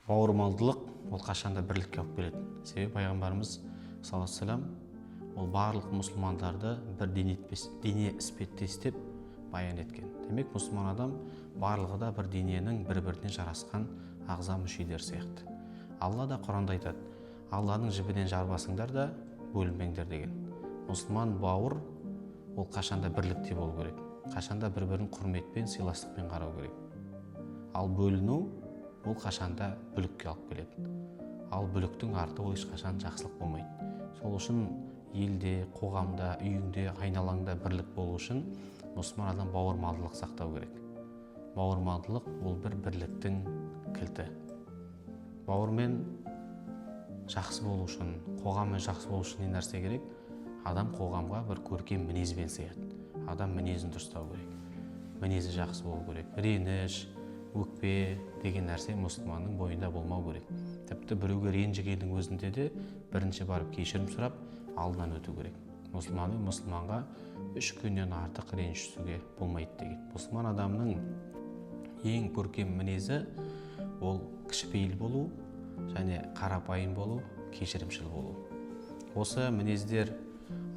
Бауырмалдылық ол қашанда бірлікке алып келеді. Себебі пайғамбарымыз саллаллаху алейхи вассалам ол барлық мұсылмандарды бір дене іспеттес деп баян еткен. Демек, мұсылман адам барлығы да бір дененің бір-біріне жарасқан ағза мүшелері сияқты. Алла да Құранда айтады: Алланың жібінен жарбасыңдар да бөлінбеңдер деген. Мұсылман бауыр ол қашанда бірлікте болу керек. Қашанда бір-бірін құрметпен, сыйластықпен қарау керек. Ал бөліну ол қашанда бүлікке алып келеді. Ал бүліктің арты ол ешқашан жақсылық болмайды. Сол үшін елде, қоғамда, үйіңде, айналаңда бірлік болу үшін мұсылман адам бауырмалдылық сақтау керек. Бауырмалдылық ол бір бірліктің кілті. Бауырмен жақсы болу үшін, қоғаммен жақсы болу үшін не нәрсе керек? Адам қоғамға бір көркем мінезбен сыяды. Адам мінезін дұрыстау керек. Мінезі жақсы болу керек. Реніш, өкпе деген нәрсе мұсылманның бойында болмау керек. Тіпті біреуге ренжігеннің өзінде де бірінші барып кешірім сұрап, алдынан өту керек. Мұсылманға 3 күннен артық ренжісуге болмайды деген. Мұсылман адамның ең көркем мінезі ол кішіпейіл болу және қарапайым болу, кешірімшіл болу. Осы мінездер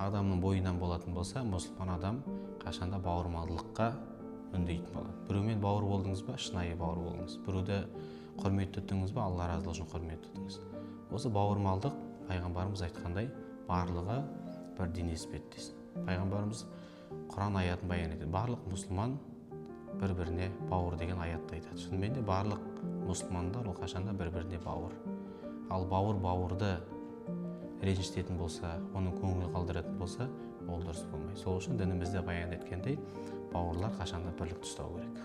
адамның бойынан болатын болса, мұсылман адам қашанда бауырмалдылыққа үндейтін болады. Біреумен бауыр болдыңыз ба, шынайы бауыр болыңыз. Біреуді құрмет тұттыңыз ба, Алла разылығы үшін құрмет тұтыңыз. Осы бауырмалдық пайғамбарымыз айтқандай барлығы бір дене іспеттес. Пайғамбарымыз Құран аятын баян етеді. Барлық мұсылман бір-біріне бауыр деген аятты айтады. Шынымен де барлық мұсылмандар ол қашанда бір-біріне бауыр. Ал бауырды ренжітетін болса, оның көңіл қалдыратын болса, ол дұрыс болмайды. Сол үшін дінімізде баян еткендей, бауырлар қашанда бірлікті ұстау керек.